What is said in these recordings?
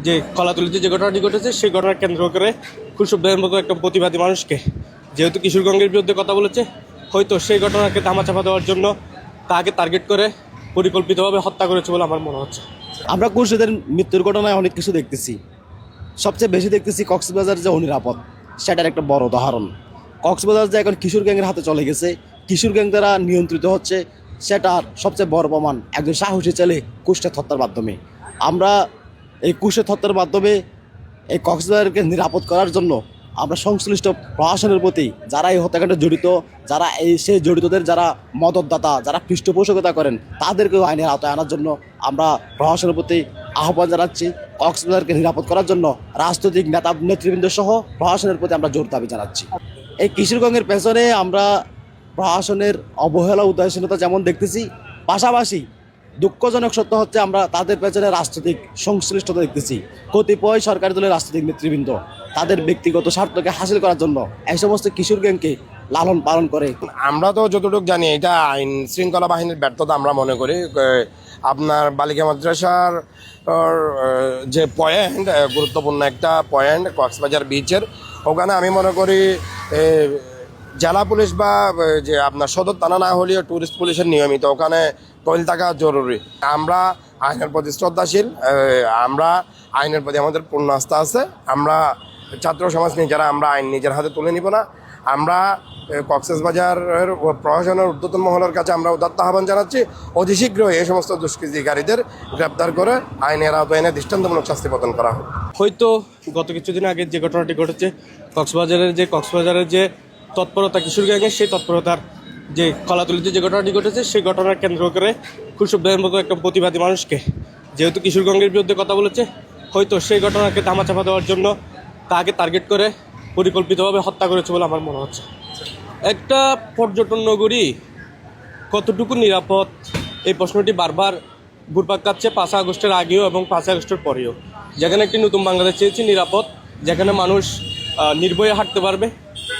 যে কলাতলিতে যে ঘটনাটি ঘটেছে সেই ঘটনা কেন্দ্র করে খুব ব্যাপক একটা প্রতিবাদী মানুষকে যেহেতু কিশোরগঞ্জের বিরুদ্ধে কথা বলেছে, হয়তো সেই ঘটনাকে ধামাচাপা দেওয়ার জন্য তাকে টার্গেট করে পরিকল্পিতভাবে হত্যা করেছে বলে আমার মনে হচ্ছে। আমরা খুরশেদের মৃত্যুর ঘটনায় অনেক কিছু দেখতেছি। সবচেয়ে বেশি দেখতেছি কক্সবাজার যে অনিরাপদ, সেটার একটা বড় উদাহরণ। কক্সবাজার যে এখন কিশোর গ্যাংয়ের হাতে চলে গেছে, কিশোর গ্যাং দ্বারা নিয়ন্ত্রিত হচ্ছে, সেটার সবচেয়ে বড় প্রমাণ একজন সাহসী ছেলে কুষ্ঠের হত্যার মাধ্যমে। আমরা এই কুষ্ঠের হত্যার মাধ্যমে এই কক্সবাজারকে নিরাপদ করার জন্য আমরা সংশ্লিষ্ট প্রশাসনের প্রতি যারা এই হত্যাকাণ্ডে জড়িত, যারা সেই জড়িতদের যারা মদতদাতা, যারা পৃষ্ঠপোষকতা করেন, তাদেরকেও আইনের আওতায় আনার জন্য আমরা প্রশাসনের প্রতি আহ্বান জানাচ্ছি। কক্সবাজারকে নিরাপদ করার জন্য রাজনৈতিক নেতৃবৃন্দ সহ প্রশাসনের প্রতি আমরা জোর দাবি জানাচ্ছি। এই কিশোরগঞ্জের পেছনে আমরা প্রশাসনের অবহেলা উদাসীনতা যেমন দেখতেছি, পাশাপাশি দুঃখজনক সত্য হচ্ছে আমরা তাদের পেছনে রাজনৈতিক সংশ্লিষ্টতা দেখতেছি। কতিপয় সরকারি দলের রাজনৈতিক নেতৃবৃন্দ তাদের ব্যক্তিগত স্বার্থকে হাসিল করার জন্য এই সমস্ত কিশোর গ্যাংকে লালন পালন করে। আমরা তো যতটুকু জানি এটা আইন শৃঙ্খলা বাহিনীর ব্যর্থতা আমরা মনে করি। আপনার বালিকা মাদ্রাসার যে পয়েন্ট, গুরুত্বপূর্ণ একটা পয়েন্ট কক্সবাজার বিচের, ওখানে আমি মনে করি জেলা পুলিশ বা যে আপনার সদর থানা না হলেও ট্যুরিস্ট পুলিশের নিয়মিত ওখানে টহল থাকা জরুরি। আমরা আইনের প্রতি শ্রদ্ধাশীল, আমরা আইনের প্রতি আমাদের পূর্ণ আস্থা আছে। আমরা ছাত্র সমাজ নিজেরা আমরা আইন নিজের হাতে তুলে নিব না। আমরা কক্সবাজারের প্রশাসনের ঊর্ধ্বতন মহলের কাছে আমরা উদাত্ত আহ্বান জানাচ্ছি, অতি শীঘ্রই এই সমস্ত দুষ্কৃতিকারীদের গ্রেপ্তার করে আইনের আওতায় এনে দৃষ্টান্তমূলক শাস্তি প্রদান করা হোক। হয়তো গত কিছুদিন আগে যে ঘটনাটি ঘটেছে কক্সবাজারের যে তৎপরতা কিশোর গ্যাংয়ের, সেই তৎপরতার যে কলাতলিতে যে ঘটনাটি ঘটেছে সেই ঘটনার কেন্দ্র করে খুব ব্যাপক একটা প্রতিবাদী মানুষকে যেহেতু কিশোরগঞ্জের বিরুদ্ধে কথা বলেছে, হয়তো সেই ঘটনাকে ধামাচাপা দেওয়ার জন্য তাকে টার্গেট করে পরিকল্পিতভাবে হত্যা করেছে বলে আমার মনে হচ্ছে। একটা পর্যটন নগরী কতটুকু নিরাপদ, এই প্রশ্নটি বারবার ঘুরপাক কাটছে 5 আগস্টের আগেও এবং 5 আগস্টের পরেও। যেখানে একটি নতুন বাংলাদেশ চেয়েছি নিরাপদ, যেখানে মানুষ নির্ভয়ে হাঁটতে পারবে,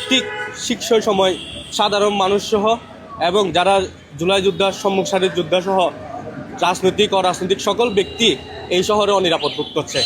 ঠিক শিক্ষার সময় সাধারণ মানুষ সহ এবং যারা জুলাই যোদ্ধা, সম্মুখ সারির যোদ্ধা সহ রাজনৈতিক অরাজনৈতিক সকল ব্যক্তি এই শহরে অনিরাপদ বোধ করছে।